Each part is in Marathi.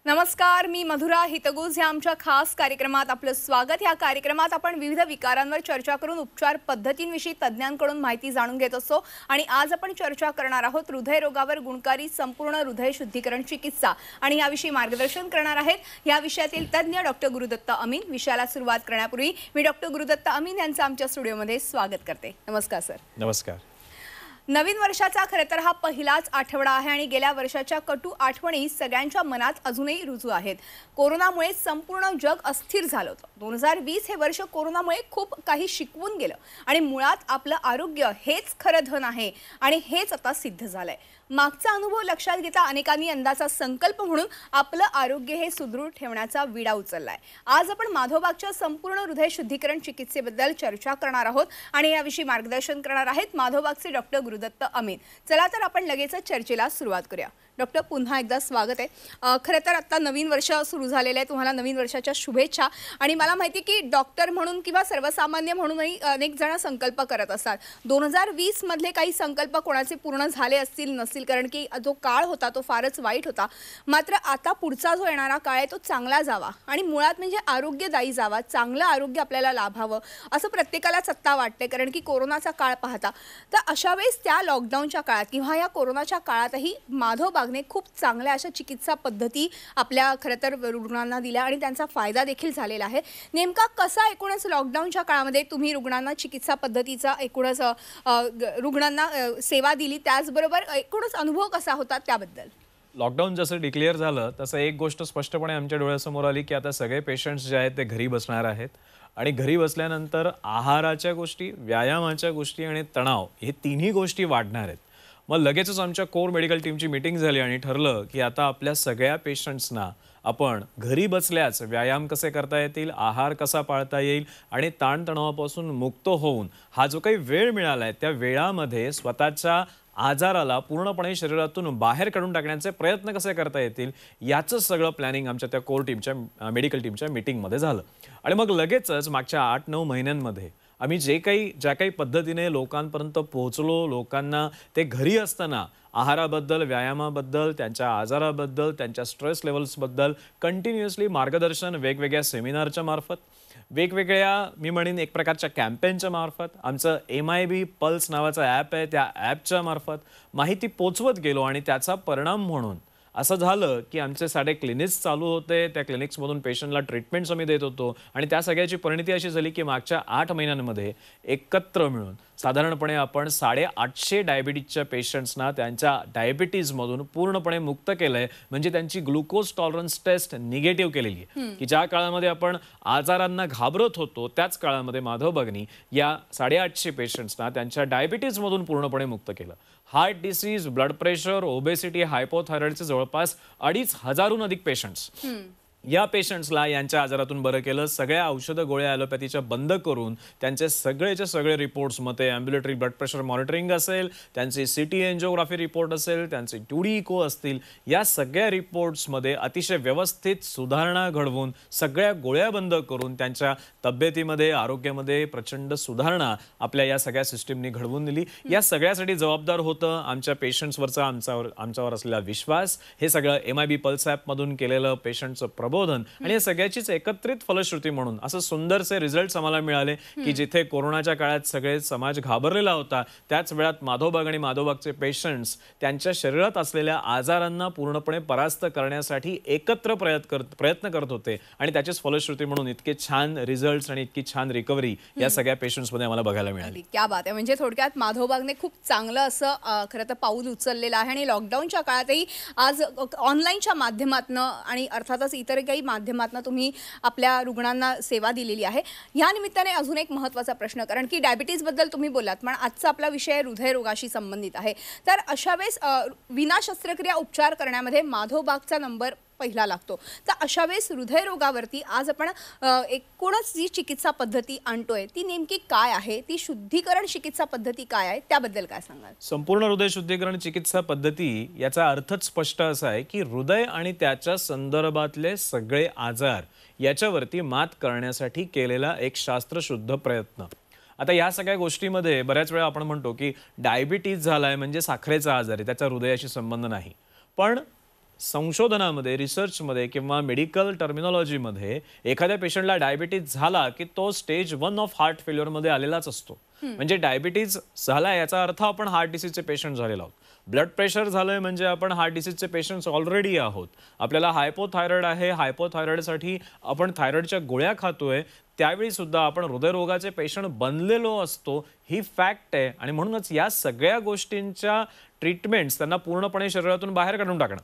नमस्कार, मी मधुरा हितगुज या आमच्या खास कार्यक्रमात आपलं स्वागत। या कार्यक्रमात आपण विविध विकारांवर चर्चा करून उपचार पद्धतींविषयी तज्ञांकडून माहिती जाणून घेत असतो आणि आज आपण चर्चा करणार आहोत हृदयरोगावर गुणकारी संपूर्ण हृदय शुद्धीकरण चिकित्सा आणि याविषयी मार्गदर्शन करणार आहेत या विषयातील तज्ञ डॉक्टर गुरुदत्त अमीन। विषयाला सुरुवात करण्यापूर्वी मी डॉक्टर गुरुदत्त अमीन यांचं आमच्या स्टुडिओमध्ये स्वागत करते। नमस्कार सर। नमस्कार। नवीन वर्षाचा खरं तर हा पहिलाच आठवडा आहे आणि गेल्या वर्षाच्या कटू आठवणी सगळ्यांच्या मनात अजूनही रुजू आहेत। कोरोनामुळे संपूर्ण जग अस्थिर झालं होतं। 2020 हे वर्ष कोरोनामुळे खूप काही शिकवून गेलं आणि मुळात आपलं आरोग्य हेच खरं धन आहे आणि हेच आता सिद्ध झालंय। मागचा अनुभव लक्षात घेता अनेकांनी यंदाचा संकल्प म्हणून आपलं आरोग्य हे सुदृढ ठेवण्याचा विडा उचललाय। आज आपण माधवबागच्या संपूर्ण हृदय शुद्धीकरण चिकित्सेबद्दल चर्चा करणार आहोत आणि याविषयी मार्गदर्शन करणार आहेत माधवबागचे डॉक्टर गुरुदत्त अमीन। चला तर आपण लगेच चर्चेला सुरुवात करूया। डॉक्टर पुन्हा एकदा स्वागत आहे। खरं तर आता नवीन वर्ष सुरू झालेलं आहे, तुम्हाला नवीन वर्षाच्या शुभेच्छा। आणि मला माहिती की डॉक्टर म्हणून किंवा सर्वसामान्य म्हणूनही अनेक जण संकल्प करत असतात। 2020 मधले काही संकल्प कोणाचे पूर्ण झाले असतील नसतील, कारण की जो काळ होता तो फारच वाईट होता। मात्र आता पुढचा जो येणारा काळ आहे तो चांगला जावा आणि मुळात म्हणजे आरोग्यदायी जावा, चांगलं आरोग्य आपल्याला लाभावं असं प्रत्येकालाच आत्ता वाटते, कारण की कोरोनाचा काळ पाहता। तर अशा वेळेस त्या लॉकडाऊनच्या काळात किंवा या कोरोनाच्या काळातही माधवबागने खूप चांगल्या अशा चिकित्सा पद्धती आपल्या खरं तर रुग्णांना दिल्या आणि त्यांचा फायदा देखील झालेला आहे। नेमका कसा एकूणच लॉकडाऊनच्या काळामध्ये तुम्ही रुग्णांना चिकित्सा पद्धतीचा एकूणच रुग्णांना सेवा दिली, त्याचबरोबर एकूणच अनुभव कसा होता त्याबद्दल? लॉकडाऊन जसं डिक्लेअर झालं तसं एक गोष्ट स्पष्टपणे आमच्या डोळ्यासमोर आली की आता सगळे पेशंट्स जे आहेत ते घरी बसणार आहेत आणि घरी बसल्यानंतर आहाराच्या गोष्टी, व्यायामाच्या गोष्टी आणि तणाव हे तिन्ही गोष्टी वाढणार आहेत। मग लगेचच आमच्या कोर मेडिकल टीमची मीटिंग झाली आणि ठरलं की आता आपल्या सगळ्या पेशंट्सना आपण घरी बसल्याच व्यायाम कसे करता येतील, आहार कसा पाळता येईल आणि ताणतणावापासून मुक्त होऊन हा जो काही वेळ मिळाला आहे त्या वेळामध्ये स्वतःच्या आजाराला पूर्णपणे शरीरातून बाहेर काढून टाकण्याचे प्रयत्न कसे करता येतील याचं सगळं प्लॅनिंग आमच्या त्या कोर टीमच्या मेडिकल टीमच्या मीटिंगमध्ये झालं। आणि मग लगेचच मागच्या 8-9 महिन्यांमध्ये आम्ही ज्या काही पद्धतीने लोकांपर्यंत पोहोचलो, लोकांना ते घरी असताना आहाराबद्दल, व्यायामाबद्दल, त्यांच्या आजाराबद्दल, त्यांच्या स्ट्रेस लेवल्सबद्दल कंटिन्युअसली मार्गदर्शन वेगवेगळ्या सेमिनारच्या मार्फत, वेगवेगळ्या मी म्हणेन एक प्रकारच्या कॅम्पेनच्या मार्फत, आमचं MIB पल्स नावाचं ॲप आहे त्या ॲपच्या मार्फत माहिती पोचवत गेलो आणि त्याचा परिणाम म्हणून असं झालं की आमचे सारे क्लिनिक्स चालू होते, त्या क्लिनिक्समधून पेशंटला ट्रीटमेंट्स आम्ही देत होतो आणि त्या सगळ्याची परिणती अशी झाली की मागच्या 8 महिन्यांमध्ये एकत्र मिळून साधारणपणे आपण 850 डायबिटीजच्या पेशंट्सना त्यांच्या डायबिटीजमधून पूर्णपणे मुक्त केलंय। म्हणजे त्यांची ग्लुकोज टॉलरन्स टेस्ट निगेटिव्ह केलेली आहे की ज्या काळामध्ये आपण आजारांना घाबरत होतो त्याच काळामध्ये माधवबागनी या 850 पेशंट्सना त्यांच्या डायबिटीजमधून पूर्णपणे मुक्त केलं। Heart disease, blood pressure, obesity, हायपोथायरॉइडचे जवळपास 2,500हून अधिक पेशंट्स या पेशंट्सला यांच्या आजारातून बरं केलं। सगळ्या औषधं गोळ्या ॲलोपॅथीच्या बंद करून त्यांचे सगळेचे सगळे रिपोर्ट्स, मग ते ॲम्ब्युलेटरी ब्लड प्रेशर मॉनिटरिंग असेल, त्यांची CT एन्जिओग्राफी रिपोर्ट असेल, त्यांचे 2D इको असतील, या सगळ्या रिपोर्ट्समध्ये अतिशय व्यवस्थित सुधारणा घडवून सगळ्या गोळ्या बंद करून त्यांच्या तब्येतीमध्ये, आरोग्यामध्ये प्रचंड सुधारणा आपल्या या सगळ्या सिस्टीमनी घडवून दिली। या सगळ्यासाठी जबाबदार होतं आमच्या पेशंट्सवरचा आमच्यावर असलेला विश्वास, हे सगळं MIB पल्स ॲपमधून केलेलं पेशंटचं प्रबोधन आणि या सगळ्याचीच एकत्रित फलश्रुती म्हणून असं सुंदरसे रिझल्ट्स आम्हाला मिळाले की जिथे कोरोनाच्या काळात सगळे समाज घाबरलेला होता त्याच वेळात माधवबाग आणि माधवबागचे पेशंट्स त्यांच्या शरीरात असलेल्या आजारांना पूर्णपणे परास्त करण्यासाठी एकत्र प्रयत्न करत होते आणि त्याचीच फलश्रुती म्हणून इतके छान रिझल्ट्स आणि इतकी छान रिकव्हरी या सगळ्या पेशंट्समध्ये आम्हाला बघायला मिळाली। क्या बात आहे। म्हणजे थोडक्यात माधवबागने खूप चांगलं असं खरं तर पाऊल उचललेलं आहे आणि लॉकडाऊनच्या काळातही आज ऑनलाईनच्या माध्यमातून आणि अर्थातच इतर काही माध्यमातून तुम्ही आपल्या रुग्णांना सेवा दिलेली आहे। या निमित्ताने अजून एक महत्त्वाचा प्रश्न, कारण की डायबिटीज बद्दल तुम्ही बोललात पण आजचा आपला विषय हृदयरोगाशी संबंधित आहे, तर अशा वेळेस विना शस्त्रक्रिया उपचार करण्यामध्ये माधवबागचा नंबर पहिला लागतो। तर अशा वेळेस हृदयरोगावरती आज आपण एकूणच जी चिकित्सा पद्धती आणतोय ती नेमकी काय आहे, ती शुद्धीकरण चिकित्सा पद्धती काय आहे त्याबद्दल काय सांगाल? संपूर्ण हृदय शुद्धीकरण चिकित्सा पद्धती याचा अर्थच स्पष्ट असा आहे की हृदय आणि त्याच्या संदर्भातले सगळे आजार याच्यावरती मात करण्यासाठी केलेला एक शास्त्रशुद्ध प्रयत्न। आता या सगळ्या गोष्टीमध्ये बऱ्याच वेळा आपण म्हणतो की डायबिटीज झालाय म्हणजे साखरेचा आजार आहे, त्याचा हृदयाशी संबंध नाही, पण संशोधनामध्ये, रिसर्चमध्ये किंवा मेडिकल टर्मिनॉलॉजीमध्ये एखाद्या पेशंटला डायबिटीज झाला की तो स्टेज 1 ऑफ हार्ट फेल्युअरमध्ये आलेलाच असतो. म्हणजे डायबिटीज झाला याचा अर्थ आपण हार्ट डिसीजचे पेशंट झालेलो आहोत. ब्लड प्रेशर झालंय म्हणजे आपण हार्ट डिसीजचे पेशंट्स ऑलरेडी आहोत. आपल्याला हायपोथायरॉइड आहे, हायपोथायरॉइडसाठी आपण थायरॉइडच्या गोळ्या खातोय, त्यावेळी सुद्धा आपण हृदयरोगाचे पेशंट बनलेलो असतो. ही फॅक्ट आहे आणि म्हणूनच या सगळ्या गोष्टींच्या ट्रीटमेंट्स त्यांना पूर्णपणे शरीरातून बाहेर काढून टाकणं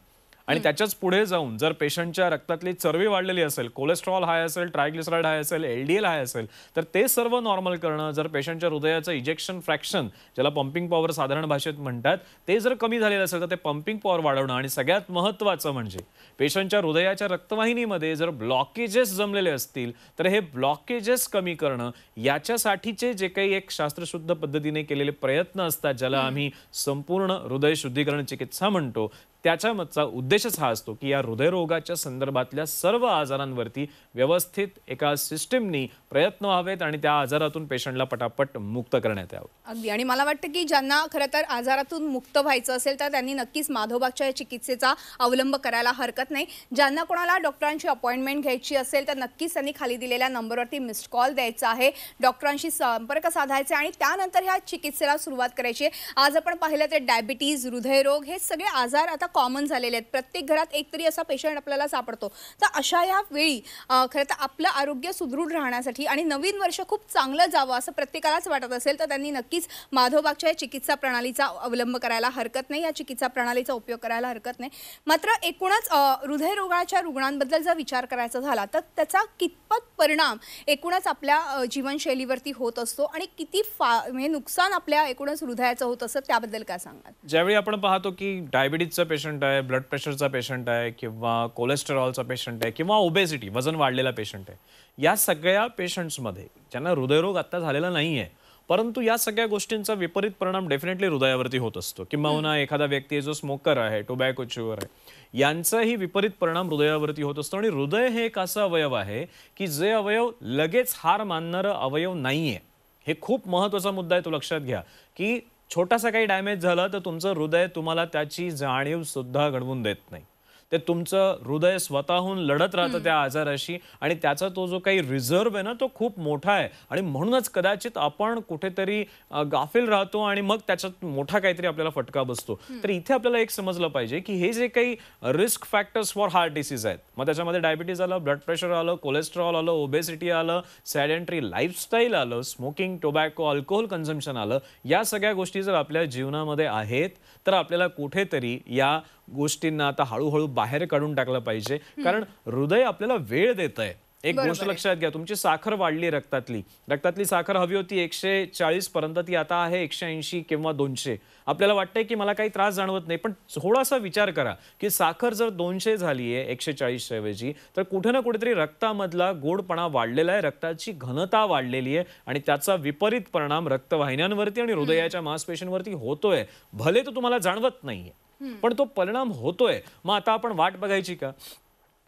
आणि त्याच्याच पुढे जाऊन जर पेशंटच्या रक्तातली चरबी वाढलेली असेल, कोलेस्ट्रॉल हाय असेल, ट्रायग्लिसराईड हाय असेल, LDL हाय असेल, तर ते सर्व नॉर्मल करणं. जर पेशंटच्या हृदयाचं इजेक्शन फ्रॅक्शन, ज्याला पंपिंग पॉवर साधारण भाषेत म्हणतात, ते जर कमी झालेलं असेल तर ते पंपिंग पॉवर वाढवणं आणि सगळ्यात महत्त्वाचं म्हणजे पेशंटच्या हृदयाच्या रक्तवाहिनीमध्ये जर ब्लॉकेजेस जमलेले असतील तर हे ब्लॉकेजेस कमी करणं. याच्यासाठीचे जे काही एक शास्त्रशुद्ध पद्धतीने केलेले प्रयत्न असतात, ज्याला आम्ही संपूर्ण हृदय शुद्धीकरण चिकित्सा म्हणतो, त्याच्यामागचा उद्देशच हा असतो की या हृदयरोगाच्या संदर्भातल्या सर्व आजारांवरती व्यवस्थित एका सिस्टीमनी प्रयत्न व्हावेत आणि त्या आजारातून पेशंटला पटापट मुक्त करण्यात यावं. अगदी. आणि मला वाटतं की ज्यांना खरं तर आजारातून मुक्त व्हायचं असेल तर त्यांनी नक्कीच माधोबागच्या चिकित्सेचा अवलंब करायला हरकत नाही. ज्यांना कोणाला डॉक्टरांची अपॉइंटमेंट घ्यायची असेल तर नक्कीच त्यांनी खाली दिलेल्या नंबरवरती मिस्ड कॉल द्यायचा आहे, डॉक्टरांशी संपर्क साधायचा आणि त्यानंतर ह्या चिकित्सेला सुरुवात करायची आहे. आज आपण पाहिलं तर डायबिटीज, हृदयरोग हे सगळे आजार आता कॉमन झालेले आहेत. प्रत्येक घरात एकतरी असा पेशंट आपल्याला सापडतो. तर अशा या वेळी खरं तर आपलं आरोग्य सुदृढ राहण्यासाठी आणि नवीन वर्ष खूप चांगलं जावं असं प्रत्येकालाच वाटत असेल तर त्यांनी नक्कीच माधोबागच्या या चिकित्सा प्रणालीचा अवलंब करायला हरकत नाही, या चिकित्सा प्रणालीचा उपयोग करायला हरकत नाही. मात्र एकूणच हृदयरोगाच्या रुग्णांबद्दल जर विचार करायचा झाला तर त्याचा कितपत परिणाम एकूणच आपल्या जीवनशैलीवरती होत असतो आणि किती म्हणजे नुकसान आपल्या एकूणच हृदयाचं होत असतं त्याबद्दल काय सांगाल? ज्यावेळी आपण पाहतो की डायबिटीजचा पेशंट आहे, ब्लड प्रेशरचा पेशंट आहे किंवा कोलेस्टेरॉलचा पेशंट आहे किंवा ओबेसिटी, वजन वाढलेला पेशंट आहे, या सगळ्या पेशंट्समध्ये ज्यांना हृदयरोग आत्ता झालेला नाही आहे, परंतु या सगळ्या गोष्टींचा विपरीत परिणाम डेफिनेटली हृदयावरती होत असतो. किंवा एखादा व्यक्ती जो स्मोकर आहे, टोबॅको च्युअर आहे, यांचाही विपरीत परिणाम हृदयावरती होत असतो. आणि हृदय हे एक असं अवयव आहे की जे अवयव लगेच हार मानणारं अवयव नाहीये. हे खूप महत्त्वाचा मुद्दा आहे, तो लक्षात घ्या की छोटासा काही डॅमेज झाला तर तुमचं हृदय तुम्हाला त्याची जाणीव सुद्धा घडवून देत नाही. ते तुमचं हृदय स्वतःहून लढत राहतं त्या आजाराशी आणि त्याचा तो जो काही रिझर्व्ह आहे ना तो खूप मोठा आहे. आणि म्हणूनच कदाचित आपण कुठेतरी गाफील राहतो आणि मग त्याच्यात मोठा काहीतरी आपल्याला फटका बसतो. तर इथे आपल्याला एक समजलं पाहिजे की हे जे काही risk factors for heart disease आहेत, मग त्याच्यामध्ये डायबिटीज आलं, ब्लड प्रेशर आलं, कोलेस्ट्रॉल आलं, ओबेसिटी आलं, सॅडेंटरी लाईफस्टाईल आलं, स्मोकिंग, टोबॅको, अल्कोहोल कन्झम्पशन आलं, या सगळ्या गोष्टी जर आपल्या जीवनामध्ये आहेत तर आपल्याला कुठेतरी या गोष्टींना आता हळूहळू बाहेर काढून टाकलं पाहिजे. कारण हृदय आपल्याला वेळ देत आहे. एक गोष्ट लक्षात घ्या, तुमची साखर वाढली, रक्तातली साखर हवी होती 140 पर्यंत, ती आता आहे 180 किंवा 200. आपल्याला वाटतंय की मला काही त्रास जाणवत नाही, पण थोडासा विचार करा की साखर जर 200 झाली आहे 140 ऐवजी, तर कुठे ना कुठेतरी रक्तामधला गोडपणा वाढलेला आहे, रक्ताची घनता वाढलेली आहे आणि त्याचा विपरीत परिणाम रक्तवाहिन्यांवरती आणि हृदयाच्या मांसपेशींवरती होतोय. भले तो तुम्हाला जाणवत नाहीये पण तो परिणाम होतोय. मग आता आपण वाट बघायची का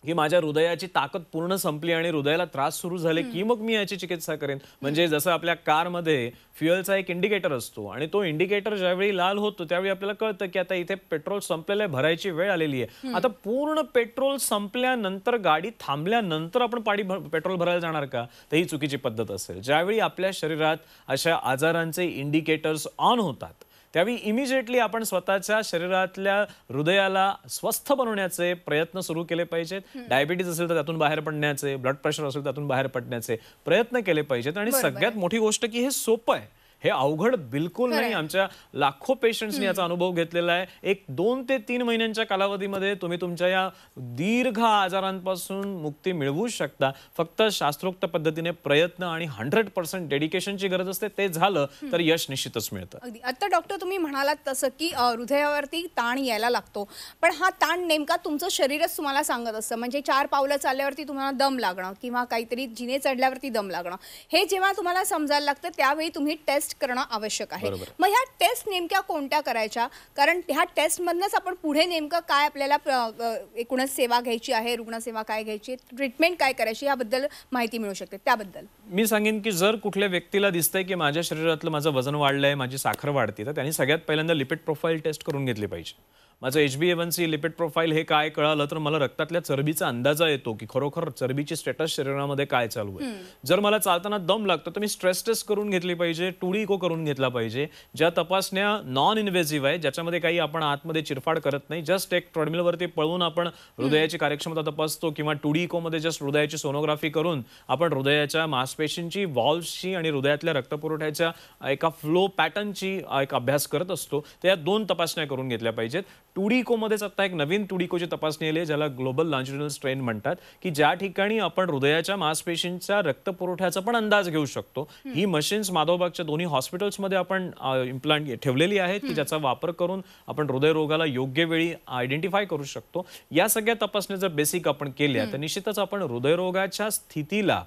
की माझ्या हृदयाची ताकद पूर्ण संपली आणि हृदयाला त्रास सुरू झाले की मग मी याची चिकित्सा करेन? म्हणजे जसं आपल्या कारमध्ये फ्युएलचा एक इंडिकेटर असतो आणि तो इंडिकेटर ज्यावेळी लाल होतो त्यावेळी आपल्याला कळतं की आता इथे पेट्रोल संपलेलं आहे, भरायची वेळ आलेली आहे. आता पूर्ण पेट्रोल संपल्यानंतर, गाडी थांबल्यानंतर आपण पेट्रोल भरायला जाणार का? तर ही चुकीची पद्धत असेल. ज्यावेळी आपल्या शरीरात अशा आजारांचे इंडिकेटर्स ऑन होतात त्यावेळी इमिजिएटली आपण स्वतःच्या शरीरातल्या हृदयाला स्वस्थ बनवण्याचे प्रयत्न सुरू केले पाहिजेत. डायबिटीज असेल तर त्यातून बाहेर पडण्याचे, ब्लड प्रेशर असेल तर त्यातून बाहेर पडण्याचे प्रयत्न केले पाहिजेत. आणि सगळ्यात मोठी गोष्ट की हे सोपं आहे, हे अवघड बिलकुल नाही. आमच्या लाखो पेशंट्सनी याचा अनुभव घेतलेला आहे. 1-2 ते 3 महिन्यांच्या कालावधीमध्ये तुम्ही तुमच्या या दीर्घ आजारांपासून मुक्ती मिळवू शकता. फक्त शास्त्रोक्त पद्धतीने प्रयत्न आणि 100% डेडिकेशनची गरज असते. ते झालं तर यश निश्चितच मिळतं. अगदी. आता डॉक्टर तुम्ही म्हणालात तसं की हृदयावरती ताण यायला लागतो, पण हा ताण नेमका तुमचं शरीरच तुम्हाला सांगत असतं. म्हणजे 4 पावलं चालल्यावरती तुम्हाला दम लागणं किंवा काहीतरी जिने चढल्यावरती दम लागणं, हे जेव्हा तुम्हाला समजायला लागतं त्यावेळी तुम्ही टेस्ट करणं आवश्यक आहे. मग ह्या टेस्ट नेमक्या कोणत्या करायच्या? कारण ह्या टेस्टमधनंच आपण पुढे नेमकं काय आपल्याला एकूणच सेवा घ्यायची आहे, रुग्णसेवा काय घ्यायची, ट्रीटमेंट काय करायची याबद्दल माहिती मिळू शकते. त्याबद्दल मी सांगेन की जर कुठल्या व्यक्तीला दिसतंय की माझ्या शरीरातलं माझं वजन वाढलंय, माझी साखर वाढते, तर त्यांनी सगळ्यात पहिल्यांदा लिपिड प्रोफाईल टेस्ट करून घेतली पाहिजे. माझं HbA1c लिपिड प्रोफाईल हे काय कळालं तर मला रक्तातल्या चरबीचा अंदाजा येतो की खरोखर चरबीची स्टेटस शरीरामध्ये काय चालू आहे. जर मला चालताना दम लागतो तर मी स्ट्रेस टेस्ट करून घेतली पाहिजे, 2D इको करून घेतला पाहिजे, ज्या तपासण्या नॉन इन्व्हेसिव्ह आहे, ज्याच्यामध्ये काही आपण आतमध्ये चिरफाड करत नाही. जस्ट एक ट्रेडमिलवरती पळून आपण हृदयाची कार्यक्षमता तपासतो किंवा 2D इकोमध्ये जस्ट हृदयाची सोनोग्राफी करून आपण हृदयाच्या मांसपेशींची, व्हॉल्व्सची आणि हृदयातल्या रक्तपुरवठ्याच्या एका फ्लो पॅटर्नची एक अभ्यास करत असतो. तर या 2 तपासण्या करून घेतल्या पाहिजेत. 2D इकोमध्येच आता एक नवीन 2D इकोची तपासणी आली आहे ज्याला ग्लोबल लॉन्जिट्युडिनल स्ट्रेन म्हणतात, की ज्या ठिकाणी आपण हृदयाच्या मांसपेशींच्या रक्तपुरवठ्याचा पण अंदाज घेऊ शकतो. ही मशीन्स माधवबागच्या दोन्ही हॉस्पिटल्समध्ये आपण इम्प्लांट ठेवलेली आहेत की ज्याचा वापर करून आपण हृदयरोगाला योग्य वेळी आयडेंटिफाय करू शकतो. या सगळ्या तपासण्या जर बेसिक आपण केल्या तर निश्चितच आपण हृदयरोगाच्या स्थितीला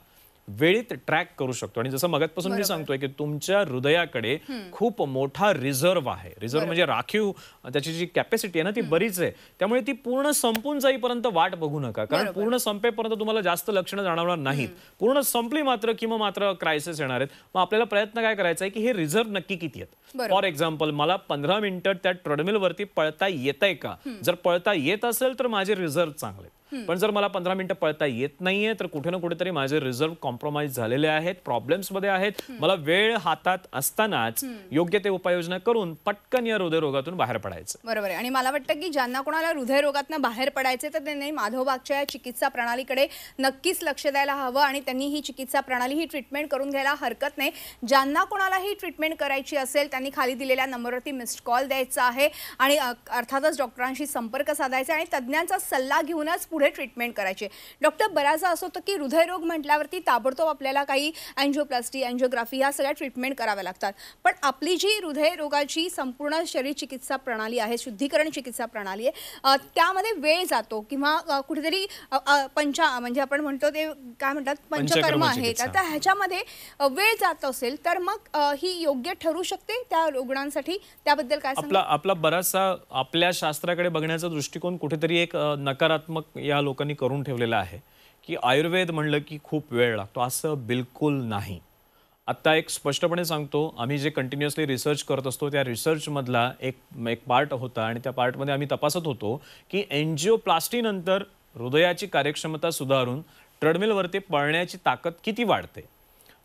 वेळेत ट्रॅक करू शकतो. आणि जसं मगातपासून मी सांगतोय की तुमच्या हृदयाकडे खूप मोठा रिझर्व्ह आहे. रिझर्व्ह म्हणजे राखीव, त्याची जी कॅपॅसिटी आहे ना ती बरीच आहे. त्यामुळे ती पूर्ण संपून जाईपर्यंत वाट बघू नका, कारण पूर्ण संपेपर्यंत तुम्हाला जास्त लक्षणं जाणवणार नाहीत. पूर्ण संपली मात्र किंवा मात्र क्रायसिस येणार आहेत. मग आपल्याला प्रयत्न काय करायचा आहे की हे रिझर्व्ह नक्की किती आहेत. फॉर एक्झाम्पल मला 15 मिनिटं त्या ट्रेडमिलवरती पळता येतंय का? जर पळता येत असेल तर माझे रिझर्व्ह चांगले. पण जर मला 15 मिनिटं पळता येत नाहीये तर कुठे ना कुठेतरी माझे रिझर्व्ह कॉम्प्रोमाइज झालेले आहेत, प्रॉब्लेम्स मध्ये आहेत. मला वेळ हातात असतानाच योग्य ते उपाययोजना करून पटकन या हृदयरोगातून बाहेर पडायचं. बरोबर आहे. आणि मला वाटतं की ज्यांना कोणाला हृदयरोगातून बाहेर पडायचे तर त्यांनी माधवबागच्या चिकित्सा प्रणालीकडे नक्कीच लक्ष द्यायला हवं आणि त्यांनी ही चिकित्सा प्रणाली, ही ट्रीटमेंट करून घ्यायला हरकत नाही. ज्यांना कोणाला ही ट्रीटमेंट करायची असेल त्यांनी खाली दिलेल्या नंबरवरती मिस्ड कॉल द्यायचा आहे आणि अर्थातच डॉक्टरांशी संपर्क साधायचा आणि तज्ज्ञांचा सल्ला घेऊनच पुढे ट्रीटमेंट करायची. डॉक्टर, बऱ्याचदा असं होतं की हृदयरोग म्हटल्यावरती ताबडतोब आपल्याला काही अँजिओप्लास्टी, अँजिओग्राफी या सगळ्या ट्रीटमेंट कराव्या लागतात. पण आपली जी हृदयरोगाची संपूर्ण शरीर चिकित्सा प्रणाली आहे, शुद्धीकरण चिकित्सा प्रणाली आहे, त्यामध्ये वेळ जातो किंवा कुठेतरी म्हणजे आपण म्हणतो ते काय म्हणतात पंचकर्म आहेत, आता ह्याच्यामध्ये वेळ जात असेल तर मग ही योग्य ठरू शकते त्या रुग्णांसाठी? त्याबद्दल काय सांगा? आपला बराचसा आपल्या शास्त्राकडे बघण्याचा दृष्टिकोन कुठेतरी एक नकारात्मक या लोकांनी करून ठेवलेला आहे की आयुर्वेद म्हणलं की खूप वेळ लागतो. असं बिलकुल नाही. आता एक स्पष्टपणे सांगतो, आम्ही जे कंटिन्युअसली रिसर्च करत असतो त्या रिसर्चमधला एक पार्ट होता आणि त्या पार्टमध्ये आम्ही तपासत होतो की एंजिओप्लास्टी नंतर हृदयाची कार्यक्षमता सुधारून ट्रेडमिलवरती पळण्याची ताकद किती वाढते.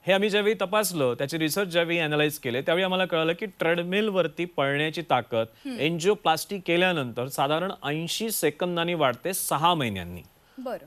हे आम्ही ज्यावेळी तपासलं, त्याचे रिसर्च ज्यावेळी अनालाइज केले त्यावेळी आम्हाला कळलं की ट्रेडमिलवरती पळण्याची ताकद एंजिओप्लास्टी केल्यानंतर साधारण 80 सेकंदांनी वाढते 6 महिन्यांनी.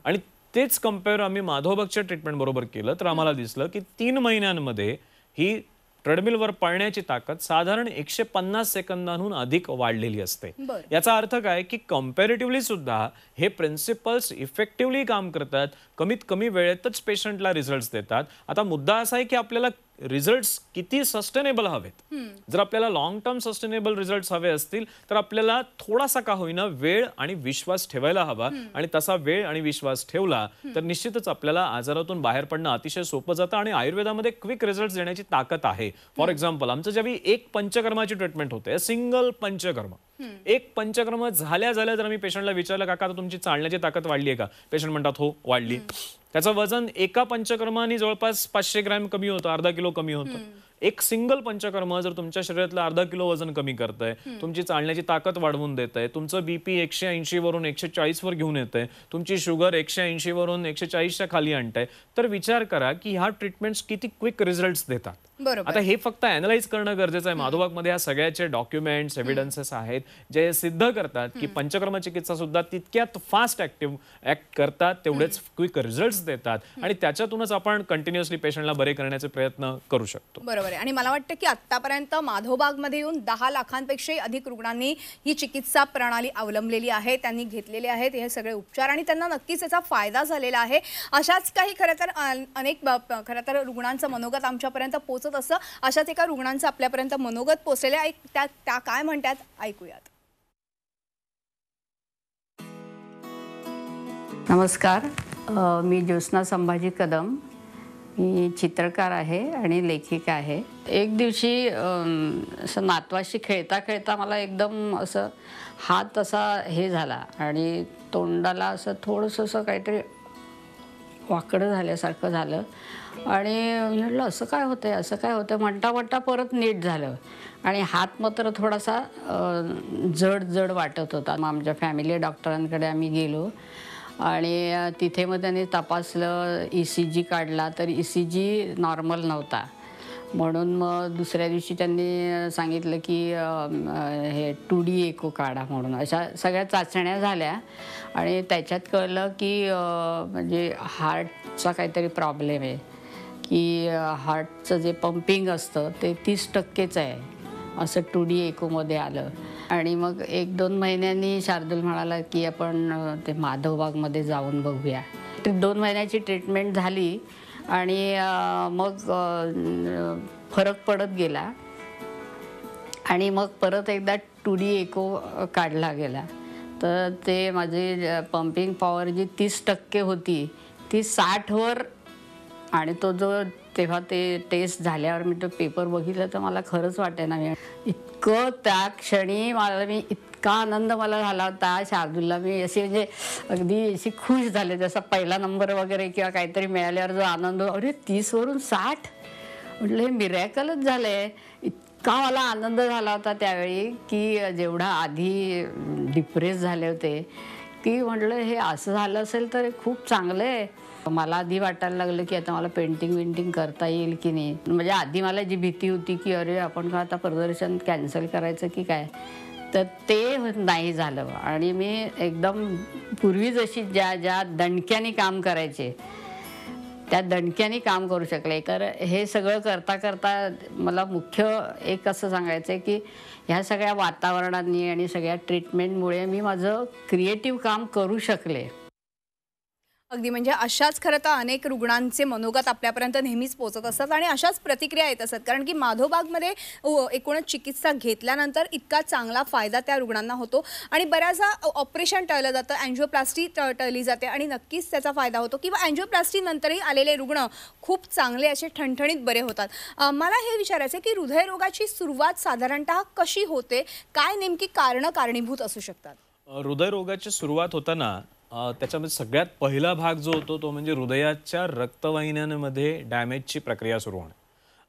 आणि तेच कंपेअर आम्ही माधवबागच्या ट्रीटमेंट बरोबर केलं तर आम्हाला दिसलं की 3 महिन्यांमध्ये ही ट्रेडमिलवर पळण्याची ताकद साधारण 150 सेकंदांहून अधिक वाढलेली असते. याचा अर्थ काय की कंपॅरेटिव्हली सुद्धा हे प्रिन्सिपल्स इफेक्टिव्हली काम करतात, कमीत कमी वेळेतच पेशंटला रिझल्ट्स देतात. आता मुद्दा असा आहे की आपल्याला रिझल्ट्स किती सस्टेनेबल हवेत. जर आपल्याला लॉंग टर्म सस्टेनेबल रिझल्ट्स हवे असतील तर आपल्याला थोडासा का होईना वेळ आणि विश्वास ठेवायला हवा. आणि तसा वेळ आणि विश्वास ठेवला तर निश्चितच आपल्याला आजारातून बाहेर पडणं अतिशय सोपं जातं आणि आयुर्वेदामध्ये क्विक रिझल्ट्स देण्याची ताकद आहे. फॉर एक्झाम्पल आमचं ज्यावेळी एक पंचकर्माची ट्रीटमेंट होते, सिंगल पंचकर्म, एक पंचकर्म झाल्या जर आम्ही पेशंटला विचारलं काका आता तुमची चालण्याची ताकद वाढली आहे का? पेशंट म्हणतात हो वाढली. त्याचं वजन एका पंचकर्माने जवळपास 500 ग्रॅम कमी होतं, अर्धा किलो कमी होतं. एक सिंगल पंचकर्म जर तुमच्या शरीरातलं अर्धा किलो वजन कमी करतंय, तुमची चालण्याची ताकद वाढवून देतंय, तुमचं बीपी 180 वरून 140 वर घेऊन येतंय, तुमची शुगर 180 वरून 140च्या खाली आणताय, तर विचार करा की ह्या ट्रीटमेंट्स किती क्विक रिझल्ट्स देतात. आता हे फक्त अॅनलाइज करणं गरजेचं आहे. माधवबागमध्ये या सगळ्याचे डॉक्युमेंट्स, एव्हिडन्सेस आहेत जे सिद्ध करतात की पंचकर्म चिकित्सा सुद्धा तितक्यात फास्ट ऍक्ट करतात, तेवढेच क्विक रिझल्ट्स देतात आणि त्याच्यातूनच आपण कंटिन्युअसली पेशंटला बरे करण्याचे प्रयत्न करू शकतो. बरोबर आहे. आणि मला वाटतं की आतापर्यंत माधवबागमध्ये येऊन 10 लाखांपेक्षाही अधिक रुग्णांनी ही चिकित्सा प्रणाली अवलंबलेली आहे, त्यांनी घेतलेले आहेत हे सगळे उपचार आणि त्यांना नक्कीच याचा फायदा झालेला आहे. अशाच काही खरं तर रुग्णांचं मनोगत आमच्यापर्यंत पोहोचत असतं. अशाच एका रुग्णांचं आपल्यापर्यंत मनोगत पोहोचलेलं आहे, त्या काय म्हणतात ऐकूयात. नमस्कार, मी ज्योत्स्ना संभाजी कदम. मी चित्रकार आहे आणि लेखिका आहे. एक दिवशी असं नातवाशी खेळता खेळता मला एकदम असं हात असा हे झाला आणि तोंडाला असं थोडंसं असं काहीतरी वाकडं झाल्यासारखं झालं आणि म्हटलं असं काय होतंय असं काय होतं म्हणता म्हणता परत नीट झालं आणि हात मात्र थोडासा जड जड वाटत होता. मग आमच्या फॅमिली डॉक्टरांकडे आम्ही गेलो आणि तिथे मग त्यांनी तपासलं, ECG काढला तर ECG नॉर्मल नव्हता. म्हणून मग दुसऱ्या दिवशी त्यांनी सांगितलं की हे 2D एको काढा म्हणून. अशा सगळ्या चाचण्या झाल्या आणि त्याच्यात कळलं की म्हणजे हार्टचा काहीतरी प्रॉब्लेम आहे, की हार्टचं जे पंपिंग असतं ते 30%च आहे असं 2D एकोमध्ये आलं. आणि मग 1-2 महिन्यांनी शार्दूल म्हणाला की आपण ते माधवबागमध्ये जाऊन बघूया. 2 महिन्याची ट्रीटमेंट झाली आणि मग फरक पडत गेला आणि मग परत एकदा 2D एको काढला गेला. तर ते माझी पंपिंग पॉवर जी 30% होती ती 60वर आणि तो जो तेव्हा ते टेस्ट झाल्यावर मी तो पेपर बघितला तर मला खरंच वाटेना. मी इतकं त्या क्षणी मी इतका आनंद मला झाला होता. शार्दूलला मी अशी म्हणजे अगदी अशी खुश झाले, जसा पहिला नंबर वगैरे किंवा काहीतरी मिळाल्यावर जो आनंद, अरे 30वरून 60 म्हटलं हे मिरॅकलच झालं आहे. इतका मला आनंद झाला होता त्यावेळी की जेवढा आधी डिप्रेस झाले होते की म्हटलं हे असं झालं असेल तर खूप चांगलं आहे. मला आधी वाटायला लागलं की आता मला पेंटिंग करता येईल की नाही. म्हणजे आधी मला जी भीती होती की अरे आपण का आता प्रदर्शन कॅन्सल करायचं की काय, तर ते नाही झालं आणि मी एकदम पूर्वी जशी ज्या दणक्याने काम करायचे त्या दणक्याने काम करू शकले. तर हे सगळं करता करता मला मुख्य एक असं सांगायचं आहे की ह्या सगळ्या वातावरणांनी आणि सगळ्या ट्रीटमेंटमुळे मी माझं क्रिएटिव्ह काम करू शकले. अगदी म्हणजे अशाच खरं तर अनेक रुग्णांचे मनोगत आपल्यापर्यंत नेहमीच पोहोचत असतात आणि अशाच प्रतिक्रिया येत असतात. कारण की माधवबागमध्ये एकूणच चिकित्सा घेतल्यानंतर इतका चांगला फायदा त्या रुग्णांना होतो आणि बऱ्याचदा ऑपरेशन टळलं जातं, अँजिओप्लास्टी टळली जाते आणि नक्कीच त्याचा फायदा होतो किंवा अँजिओप्लास्टी नंतरही आलेले रुग्ण खूप चांगले असे ठणठणीत बरे होतात. मला हे विचारायचं आहे की हृदयरोगाची सुरुवात साधारणतः कशी होते, काय नेमकी कारणीभूत असू शकतात? हृदयरोगाची सुरुवात होताना त्याच्यामध्ये सगळ्यात पहिला भाग जो होतो तो म्हणजे हृदयाच्या रक्तवाहिन्यांमध्ये डॅमेजची प्रक्रिया सुरू होणे.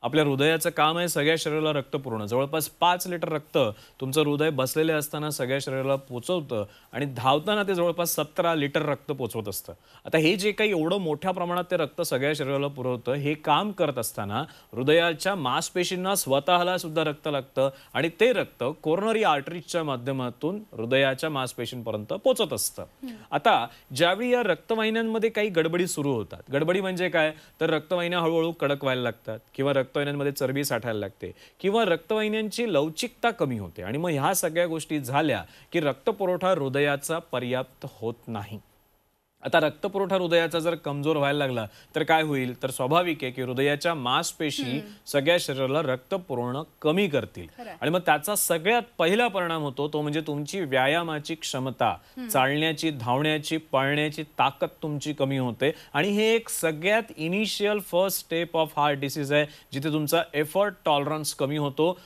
आपल्या हृदयाचं काम आहे सगळ्या शरीराला रक्त पुरवणं. जवळपास 5 लिटर रक्त तुमचं हृदय बसलेले असताना सगळ्या शरीराला पोचवतं आणि धावताना ते जवळपास 17 लिटर रक्त पोचवत असतं. आता हे जे काही एवढं मोठ्या प्रमाणात ते रक्त सगळ्या शरीराला पुरवतं, हे काम करत असताना हृदयाच्या मांसपेशींना स्वतःला सुद्धा रक्त लागतं आणि ते रक्त कोरोनरी आर्टरीजच्या माध्यमातून हृदयाच्या मांसपेशींपर्यंत पोचत असतं. आता ज्यावेळी या रक्तवाहिन्यांमध्ये काही गडबडी सुरू होतात, गडबडी म्हणजे काय, तर रक्तवाहिन्या हळूहळू कडक व्हायला लागतात किंवा रक्तवाहिन्यांमध्ये चरबी साठायला लागते किंवा रक्तवाहिन्यांची लवचिकता कमी होते आणि मग ह्या सगळ्या गोष्टी झाल्या की रक्तपुरवठा हृदयाचा पर्याप्त होत नाही. आता रक्तपुरवठा हृदयाचा जर कमजोर व्हायला लागला तर काय होईल, तर स्वाभाविक आहे की हृदयाच्या मांसपेशी सगळ्या शरीराला रक्त पुरवणं कमी करतील आणि मग त्याचा सगळ्यात पहिला परिणाम होतो तो म्हणजे तुमची व्यायामाची क्षमता, चालण्याची, धावण्याची, पळण्याची ताकद तुमची कमी होते आणि हे एक सगळ्यात initial first step of heart disease आहे, जिथे तुमचा एफर्ट टॉलरन्स कमी होतो.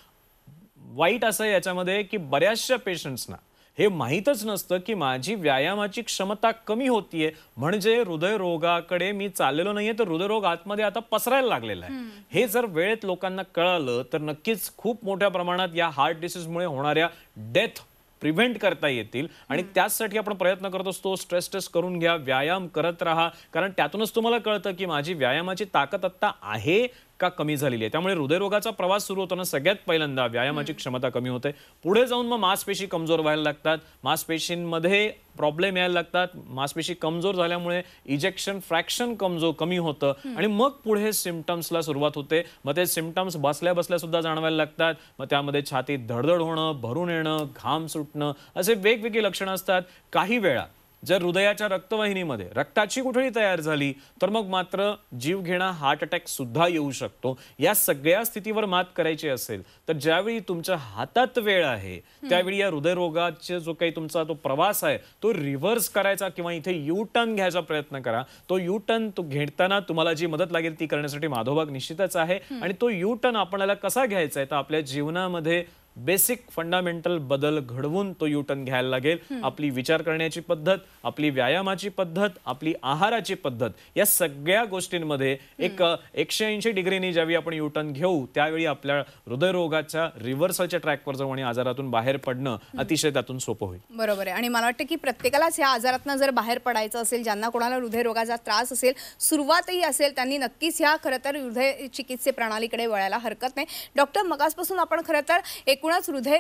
वाईट असं याच्यामध्ये की बऱ्याचशा पेशंट्सना हे माहीतच नसतं की माझी व्यायामाची क्षमता कमी होतीये म्हणजे हृदयरोगाकडे मी चाललेलो नाहीये, तर हृदयरोग आतमध्ये आता पसरायला लागलेला आहे. हे जर वेळेत लोकांना कळालं तर नक्कीच खूप मोठ्या प्रमाणात या हार्ट डिसीजमुळे होणाऱ्या डेथ प्रिव्हेंट करता येतील आणि त्यासाठी आपण प्रयत्न करत असतो. स्ट्रेस टेस्ट करून घ्या, व्यायाम करत राहा, कारण त्यातूनच तुम्हाला कळतं की माझी व्यायामाची ताकद आता आहे का कमी झालेली आहे. त्यामुळे हृदयरोगाचा प्रवास सुरू होताना सगळ्यात पहिल्यांदा व्यायामाची क्षमता कमी होते. पुढे जाऊन मग मांसपेशी कमजोर व्हायला लागतात, मांसपेशींमध्ये प्रॉब्लेम यायला लागतात, मांसपेशी कमजोर झाल्यामुळे इजेक्शन फ्रॅक्शन कमी होतं आणि मग पुढे सिम्पटम्सला सुरुवात होते. मग ते सिम्पटम्स बसल्या बसल्या सुद्धा जाणवायला लागतात. मग त्यामध्ये छातीत धडधड होणं, भरून येणं, घाम सुटणं असे वेगवेगळी लक्षणं असतात. काही वेळा जर हृदयाच्या रक्तवाहिनीमध्ये रक्ताची गुठळी तयार झाली तर मग मात्र जीवघेणा हार्ट अटॅक सुद्धा येऊ शकतो. या सगळ्या स्थितीवर मात करायची असेल तर ज्यावेळी तुमच्या हातात वेळ आहे त्यावेळी या हृदयरोगाचा जो काही तुमचा तो प्रवास आहे तो रिव्हर्स करायचा किंवा इथे यू टर्न घ्यायचा प्रयत्न करा. तो यू टर्न तो घेताना तुम्हाला जी मदत लागेल ती करण्यासाठी माधवबाग निश्चितच आहे आणि तो यू टर्न आपल्याला कसा घ्यायचा आहे तर आपल्या जीवनामध्ये बेसिक फंडामेंटल बदल घडवून तो युटर्न घ्यायला लागेल. आपली विचार करण्याची पद्धत, आपली व्यायामाची पद्धत, आपली आहाराची पद्धत, या सगळ्या गोष्टींमध्ये एक 180 डिग्रीनी ज्यावेळी आपण युटर्न घेऊ त्यावेळी आपल्या हृदयरोगाच्या रिव्हर्सलच्या ट्रॅकवर जाऊ आणि आजारातून बाहेर पडणं अतिशय त्यातून सोपं होईल. बरोबर आहे. आणि मला वाटतं की प्रत्येकालाच या आजारातनं जर बाहेर पडायचं असेल, ज्यांना कोणाला हृदयरोगाचा त्रास असेल, सुरुवातही असेल, त्यांनी नक्कीच ह्या खरं तर हृदय चिकित्से प्रणालीकडे वळायला हरकत नाही. डॉक्टर, मगासपासून आपण खरं तर एकूणच हृदय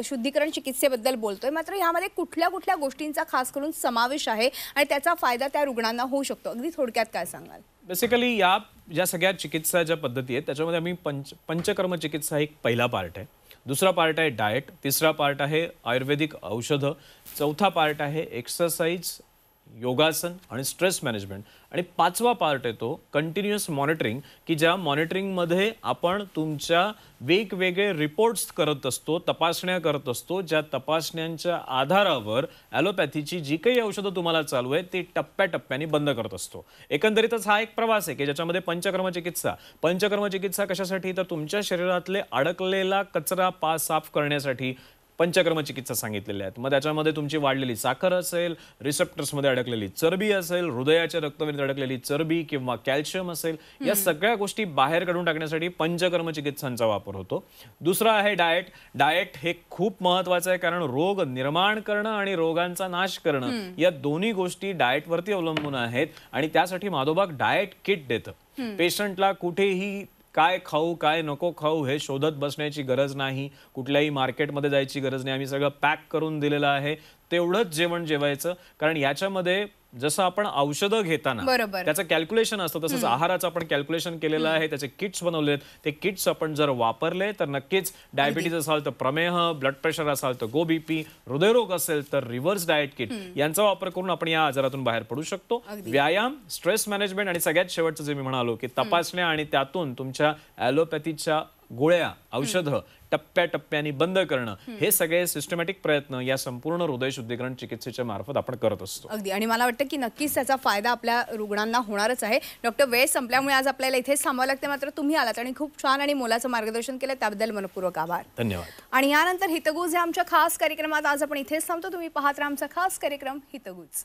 शुद्धीकरण चिकित्सेबद्दल बोलतोय, मात्र यामध्ये कुठल्या कुठल्या गोष्टींचा खास करून समावेश आहे आणि त्याचा फायदा त्या रुग्णांना होऊ शकतो? अगदी थोडक्यात काय सांगाल? बेसिकली या ज्या सगळ्या चिकित्सा ज्या पद्धती आहेत त्याच्यामध्ये आम्ही पंचकर्म चिकित्सा एक पहिला पार्ट आहे, दुसरा पार्ट आहे डाएट, तिसरा पार्ट आहे आयुर्वेदिक औषधं, चौथा पार्ट आहे एक्सरसाइज, योगासन आणि स्ट्रेस मॅनेजमेंट, आणि पाचवा पार्ट येतो कंटिन्युअस मॉनिटरिंग, की ज्या मॉनिटरिंगमध्ये आपण तुमच्या वेगवेगळे रिपोर्ट्स करत असतो, तपासण्या करत असतो, ज्या तपासण्यांच्या आधारावर ॲलोपॅथीची जी काही औषधं तुम्हाला चालू आहे ती टप्प्याटप्प्याने बंद करत असतो. एकंदरीतच हा एक प्रवास आहे की ज्याच्यामध्ये पंचकर्म चिकित्सा कशासाठी, तर तुमच्या शरीरातले अडकलेला कचरा साफ करण्यासाठी पंचकर्म चिकित्सा सांगितलेल्या आहेत. मग त्याच्यामध्ये तुमची वाढलेली साखर असेल, रिसेप्टर्समध्ये अडकलेली चरबी असेल, हृदयाच्या रक्तवाहिनीत अडकलेली चरबी किंवा कॅल्शियम असेल, या सगळ्या गोष्टी बाहेर काढून टाकण्यासाठी पंचकर्म चिकित्सांचा वापर होतो. दुसरा आहे डाएट. डाएट हे खूप महत्वाचं आहे, कारण रोग निर्माण करणं आणि रोगांचा नाश करणं या दोन्ही गोष्टी डाएटवरती अवलंबून आहेत, आणि त्यासाठी माधोबाग डाएट किट देतं. पेशंटला कुठेही काय खाऊ काय नको खाऊ हे शोधत बसण्याची गरज नाही, कुठल्याही मार्केटमध्ये जायची गरज नाही. आम्ही सगळं पॅक करून दिलेलं आहे, तेवढंच जेवण जेवायचं. कारण याच्यामध्ये जसं आपण औषधं घेताना त्याचं कॅल्क्युलेशन असतं, तसंच आहाराचं आपण कॅल्क्युलेशन केलेलं आहे, त्याचे किट्स बनवलेत. ते किट्स आपण जर वापरले तर नक्कीच डायबिटीज असाल तर प्रमेह, ब्लड प्रेशर असाल तर गो बीपी, हृदयरोग असेल तर रिव्हर्स डाएट किट, यांचा वापर करून आपण या आजारातून बाहेर पडू शकतो. व्यायाम, स्ट्रेस मॅनेजमेंट आणि सगळ्यात शेवटचं जे मी म्हणालो की तपासण्या, आणि त्यातून तुमच्या ॲलोपॅथीच्या गोळ्या, औषधं टप्प्याटप्प्याने बंद करणं, हे सगळे सिस्टमॅटिक प्रयत्न या संपूर्ण हृदय शुद्धीकरण चिकित्सेच्या मार्फत आपण करत असतो. अगदी. आणि मला वाटतं की नक्कीच त्याचा फायदा आपल्या रुग्णांना होणारच आहे. डॉक्टर, वेळ संपल्यामुळे आज आपल्याला इथेच थांबावं लागते, मात्र तुम्ही आलात आणि खूप छान आणि मोलाचं मार्गदर्शन केलं, त्याबद्दल मनपूर्वक आभार. धन्यवाद. आणि यानंतर हितगुज हे आमच्या खास कार्यक्रमात आज आपण इथेच थांबतो. तुम्ही पाहत राहा आमचा खास कार्यक्रम हितगुज.